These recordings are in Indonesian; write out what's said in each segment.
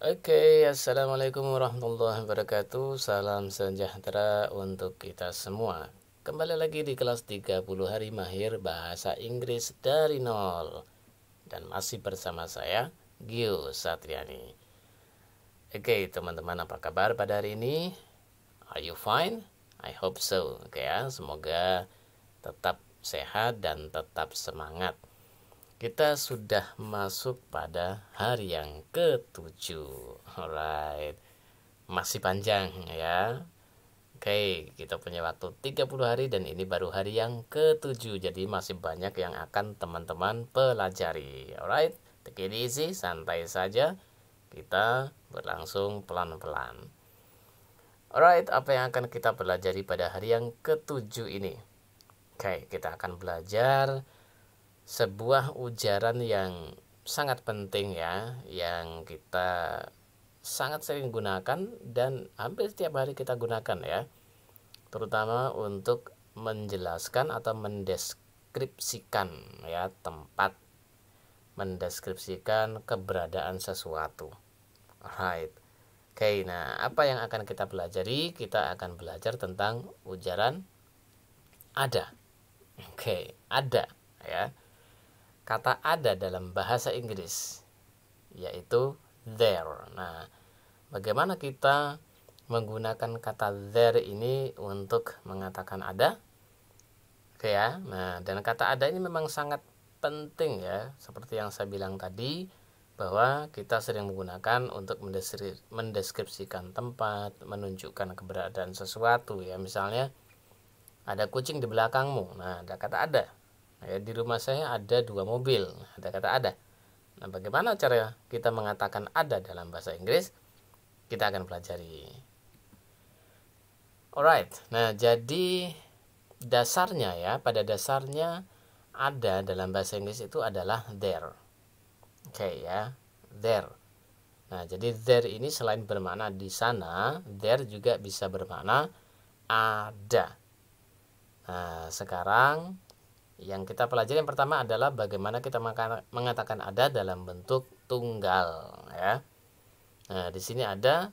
Oke, assalamualaikum warahmatullahi wabarakatuh. Salam sejahtera untuk kita semua. Kembali lagi di kelas 30 hari mahir bahasa Inggris dari nol. Dan masih bersama saya, Gio Satriani. Oke, teman-teman, apa kabar pada hari ini? Are you fine? I hope so. Oke ya, semoga tetap sehat dan tetap semangat. Kita sudah masuk pada hari yang ke-7. Alright. Masih panjang ya. Oke, kita punya waktu 30 hari dan ini baru hari yang ke-7. Jadi masih banyak yang akan teman-teman pelajari. Alright. Take it easy, santai saja. Kita berlangsung pelan-pelan. Alright, apa yang akan kita pelajari pada hari yang ke-7 ini? Oke, kita akan belajar sebuah ujaran yang sangat penting ya, yang kita sangat sering gunakan dan hampir setiap hari kita gunakan ya, terutama untuk menjelaskan atau mendeskripsikan ya tempat, mendeskripsikan keberadaan sesuatu. Alright. Oke, nah apa yang akan kita pelajari? Kita akan belajar tentang ujaran ada. Oke, ada ya. Kata ada dalam bahasa Inggris yaitu there. Nah, bagaimana kita menggunakan kata there ini untuk mengatakan ada? Oke ya. Nah, dan kata ada ini memang sangat penting ya, seperti yang saya bilang tadi, bahwa kita sering menggunakan untuk mendeskripsikan tempat, menunjukkan keberadaan sesuatu ya. Misalnya ada kucing di belakangmu. Nah, ada kata ada. Ya, di rumah saya ada 2 mobil. Ada kata ada. Nah, bagaimana cara kita mengatakan ada dalam bahasa Inggris? Kita akan pelajari. Alright. Nah, jadi dasarnya ya, pada dasarnya ada dalam bahasa Inggris itu adalah there. Oke ya, there. Nah, jadi there ini selain bermakna di sana, there juga bisa bermakna ada. Nah, sekarang yang kita pelajari yang pertama adalah bagaimana kita mengatakan ada dalam bentuk tunggal ya. Nah, di sini ada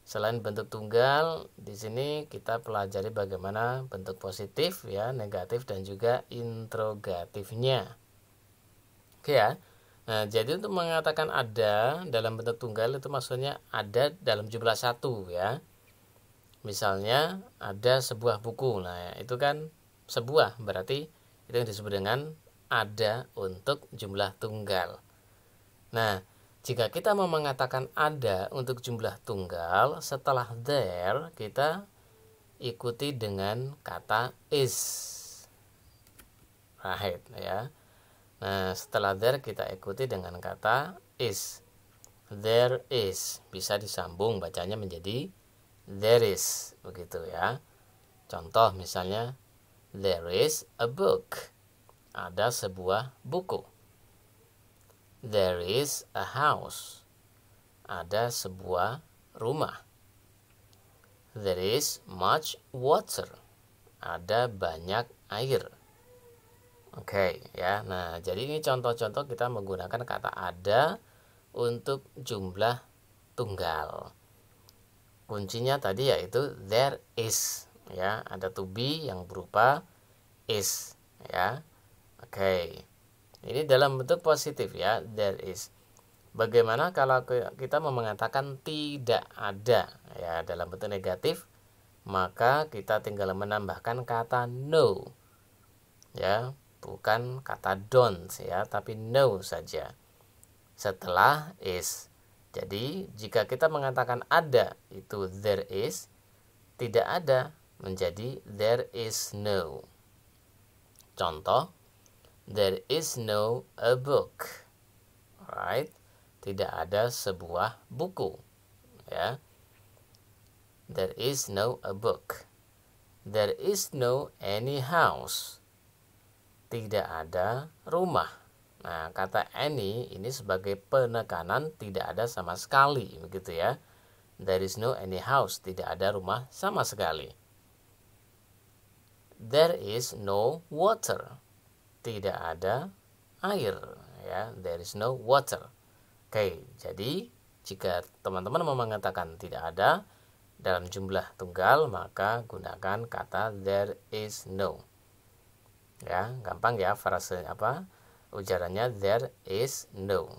selain bentuk tunggal, di sini kita pelajari bagaimana bentuk positif ya, negatif dan juga interrogatifnya. Oke ya. Nah, jadi untuk mengatakan ada dalam bentuk tunggal itu maksudnya ada dalam jumlah 1 ya. Misalnya ada sebuah buku. Nah, itu kan sebuah, berarti itu yang disebut dengan ada untuk jumlah tunggal. Nah, jika kita mau mengatakan ada untuk jumlah tunggal, setelah there kita ikuti dengan kata is. Right ya. Nah, setelah there kita ikuti dengan kata is. There is, bisa disambung bacanya menjadi there is, begitu ya. Contoh misalnya there is a book. Ada sebuah buku. There is a house. Ada sebuah rumah. There is much water. Ada banyak air. Oke ya. Nah, jadi ini contoh-contoh kita menggunakan kata ada untuk jumlah tunggal. Kuncinya tadi yaitu there is ya, ada to be yang berupa is ya. Oke. Ini dalam bentuk positif ya, there is. Bagaimana kalau kita mau mengatakan tidak ada ya dalam bentuk negatif? Maka kita tinggal menambahkan kata no. Ya, bukan kata don't ya, tapi no saja. Setelah is. Jadi, jika kita mengatakan ada itu there is, tidak ada menjadi there is no. Contoh, there is no a book. Right? Tidak ada sebuah buku. Ya. There is no a book. There is no any house. Tidak ada rumah. Nah, kata any ini sebagai penekanan tidak ada sama sekali, begitu ya. There is no any house, tidak ada rumah sama sekali. There is no water. Tidak ada air ya, there is no water. Oke, jadi jika teman-teman mau mengatakan tidak ada dalam jumlah tunggal, maka gunakan kata there is no. Ya, gampang ya frase ujarannya there is no.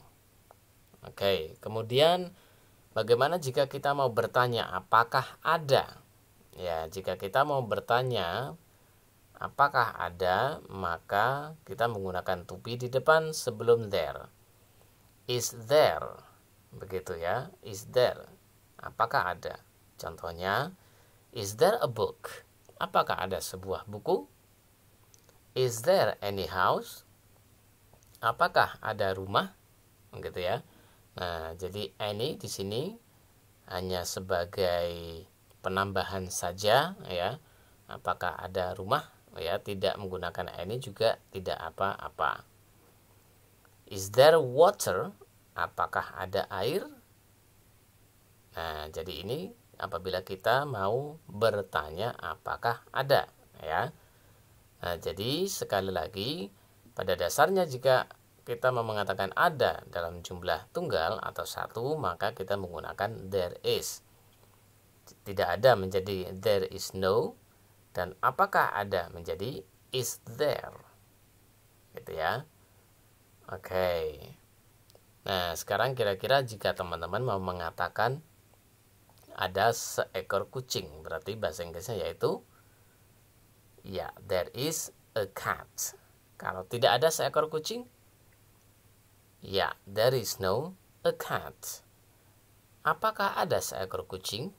Oke, kemudian bagaimana jika kita mau bertanya apakah ada? Ya, jika kita mau bertanya apakah ada, maka kita menggunakan to be di depan sebelum there. Is there? Begitu ya, is there? Apakah ada? Contohnya, is there a book? Apakah ada sebuah buku? Is there any house? Apakah ada rumah? Begitu ya. Nah, jadi any di sini hanya sebagai penambahan saja ya. Apakah ada rumah? Ya, tidak menggunakan any juga tidak apa-apa. Is there water? Apakah ada air? Nah, jadi ini apabila kita mau bertanya apakah ada ya. Nah, jadi sekali lagi pada dasarnya jika kita mau mengatakan ada dalam jumlah tunggal atau satu, maka kita menggunakan there is. Tidak ada menjadi there is no, dan apakah ada menjadi is there. Gitu ya. Oke. Nah, sekarang kira-kira jika teman-teman mau mengatakan ada seekor kucing, berarti bahasa Inggrisnya yaitu ya, there is a cat. Kalau tidak ada seekor kucing, ya, there is no a cat. Apakah ada seekor kucing?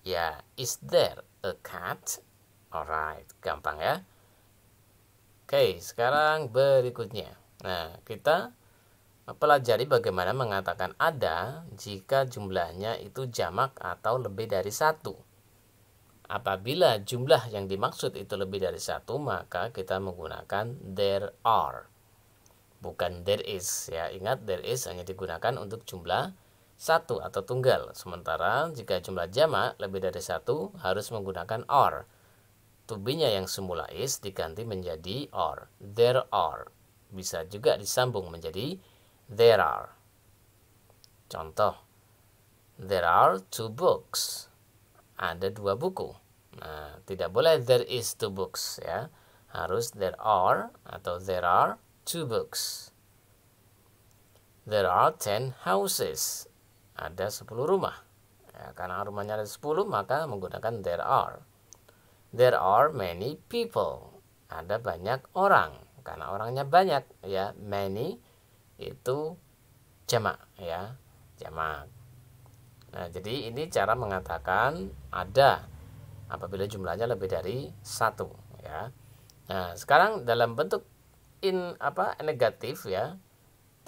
Ya, is there a cat? Alright, gampang ya. Oke, sekarang berikutnya. Nah, kita pelajari bagaimana mengatakan ada jika jumlahnya itu jamak atau lebih dari satu. Apabila jumlah yang dimaksud itu lebih dari satu, maka kita menggunakan there are, bukan there is ya. Ingat, there is hanya digunakan untuk jumlah satu atau tunggal. Sementara jika jumlah jamak lebih dari satu, harus menggunakan are. To be-nya yang semula is diganti menjadi are. There are. Bisa juga disambung menjadi there are. Contoh, there are 2 books. Ada 2 buku. Nah, tidak boleh there is 2 books ya. Harus there are atau there are 2 books. There are 10 houses. Ada 10 rumah. Ya, karena rumahnya ada 10, maka menggunakan there are. There are many people. Ada banyak orang. Karena orangnya banyak ya. Many itu jamak ya, jamak. Nah, jadi ini cara mengatakan ada apabila jumlahnya lebih dari satu ya. Nah, sekarang dalam bentuk negatif ya,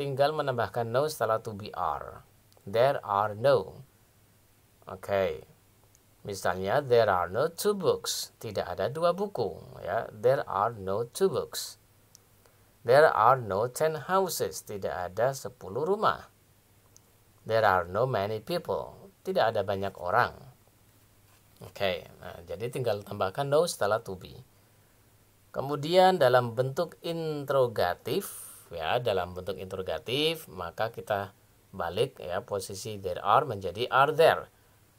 tinggal menambahkan no setelah to be are. There are no. Oke. Misalnya there are no 2 books. Tidak ada 2 buku ya. There are no 2 books. There are no 10 houses. Tidak ada 10 rumah. There are no many people. Tidak ada banyak orang. Oke, nah jadi tinggal tambahkan no setelah to be. Kemudian dalam bentuk interrogatif ya, maka kita balik ya, posisi there are menjadi are there.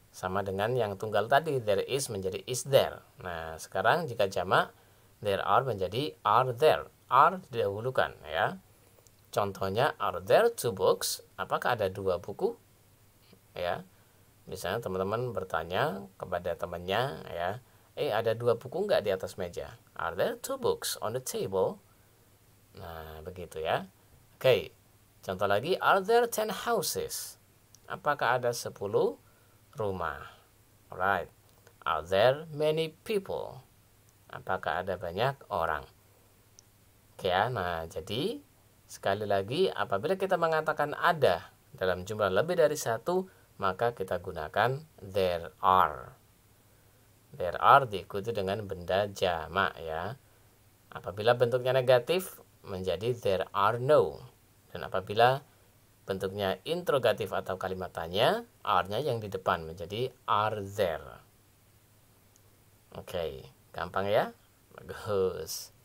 Sama dengan yang tunggal tadi, there is menjadi is there. Nah, sekarang jika jamak, there are menjadi are there. Are didahulukan ya. Contohnya, are there 2 books? Apakah ada 2 buku? Ya. Misalnya teman-teman bertanya kepada temannya ya, ada 2 buku enggak di atas meja? Are there 2 books on the table? Nah, begitu ya. Oke. Contoh lagi, are there 10 houses? Apakah ada 10 rumah? Alright. Are there many people? Apakah ada banyak orang? Oke ya, nah jadi sekali lagi apabila kita mengatakan ada dalam jumlah lebih dari satu, maka kita gunakan there are. There are diikuti dengan benda jamak ya. Apabila bentuknya negatif menjadi there are no. Dan apabila bentuknya interrogatif atau kalimat tanya, are-nya yang di depan menjadi are there. Oke, gampang ya? Bagus.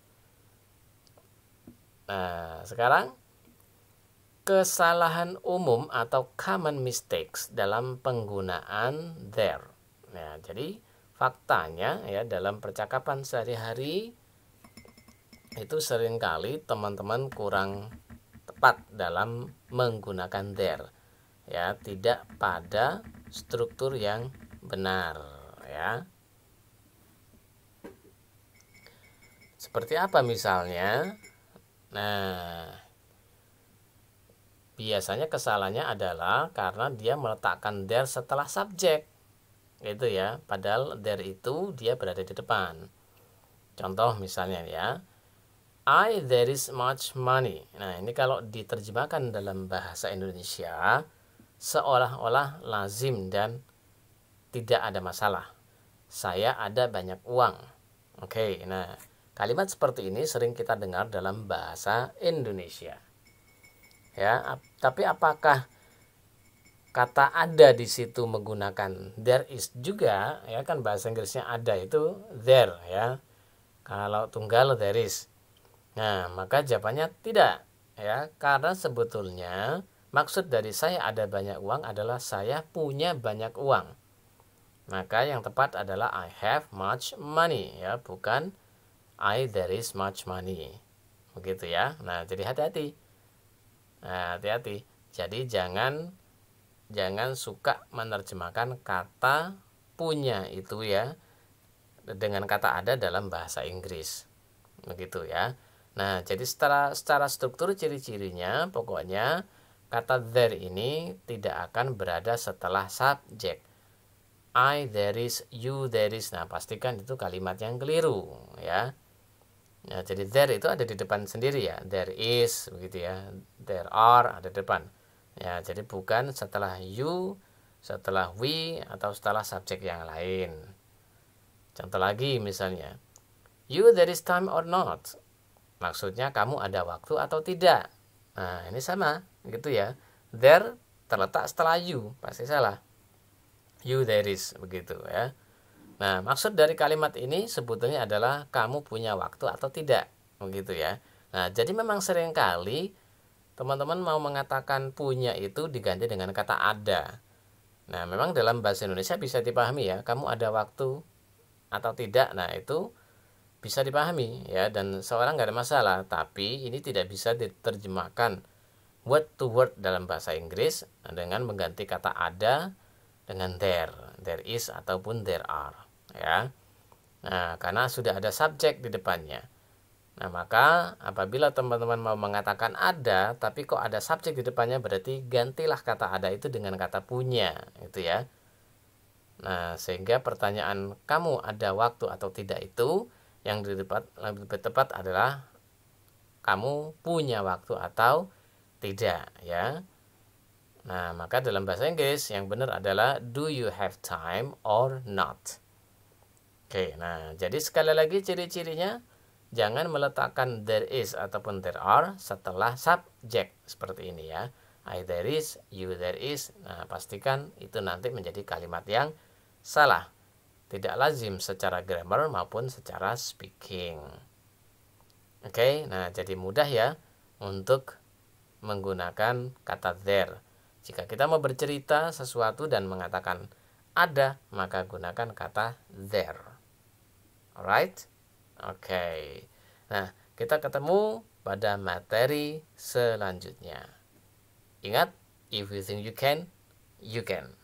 Nah, sekarang kesalahan umum atau common mistakes dalam penggunaan there. Nah, jadi faktanya ya dalam percakapan sehari-hari itu seringkali teman-teman kurang tepat dalam menggunakan there. Ya, tidak pada struktur yang benar ya. Seperti apa misalnya? Nah, biasanya kesalahannya adalah karena dia meletakkan there setelah subjek. Gitu ya. Padahal there itu dia berada di depan. Contoh misalnya ya. There is much money. Nah, ini kalau diterjemahkan dalam bahasa Indonesia seolah-olah lazim dan tidak ada masalah. Saya ada banyak uang. Oke, nah kalimat seperti ini sering kita dengar dalam bahasa Indonesia. Ya, tapi apakah kata ada di situ menggunakan there is juga? Ya kan bahasa Inggrisnya ada itu there ya. Kalau tunggal there is. Nah, maka jawabannya tidak ya, karena sebetulnya maksud dari saya ada banyak uang adalah saya punya banyak uang. Maka yang tepat adalah I have much money ya, bukan there is much money. Begitu ya. Nah, jadi hati-hati. Nah, hati-hati. Jadi jangan suka menerjemahkan kata punya itu ya dengan kata ada dalam bahasa Inggris. Begitu ya. Nah, jadi secara struktur ciri-cirinya pokoknya kata there ini tidak akan berada setelah subjek. There is, you there is. Nah, pastikan itu kalimat yang keliru ya. Nah, jadi there itu ada di depan sendiri ya. There is begitu ya. There are ada di depan. Ya, jadi bukan setelah you, setelah we atau setelah subjek yang lain. Contoh lagi misalnya. You there is time or not? Maksudnya kamu ada waktu atau tidak. Nah, ini sama gitu ya. There terletak setelah you, pasti salah. You there is begitu ya. Nah, maksud dari kalimat ini sebetulnya adalah kamu punya waktu atau tidak, begitu ya. Nah, jadi memang seringkali teman-teman mau mengatakan punya itu diganti dengan kata ada. Nah, memang dalam bahasa Indonesia bisa dipahami ya, kamu ada waktu atau tidak. Nah, itu bisa dipahami ya, dan seorang nggak ada masalah. Tapi ini tidak bisa diterjemahkan word to word dalam bahasa Inggris dengan mengganti kata ada dengan there is ataupun there are ya. Nah, karena sudah ada subjek di depannya. Nah, maka apabila teman-teman mau mengatakan ada tapi kok ada subjek di depannya, berarti gantilah kata ada itu dengan kata punya gitu ya. Nah, sehingga pertanyaan kamu ada waktu atau tidak itu yang lebih tepat adalah kamu punya waktu atau tidak ya. Nah, maka dalam bahasa Inggris yang benar adalah do you have time or not. Oke, nah jadi sekali lagi ciri-cirinya jangan meletakkan there is ataupun there are setelah subjek seperti ini ya. There is, you there is. Nah, pastikan itu nanti menjadi kalimat yang salah. Tidak lazim secara grammar maupun secara speaking. Oke, nah jadi mudah ya untuk menggunakan kata there. Jika kita mau bercerita sesuatu dan mengatakan ada, maka gunakan kata there. Alright? Oke. Nah, kita ketemu pada materi selanjutnya. Ingat, if you think you can, you can.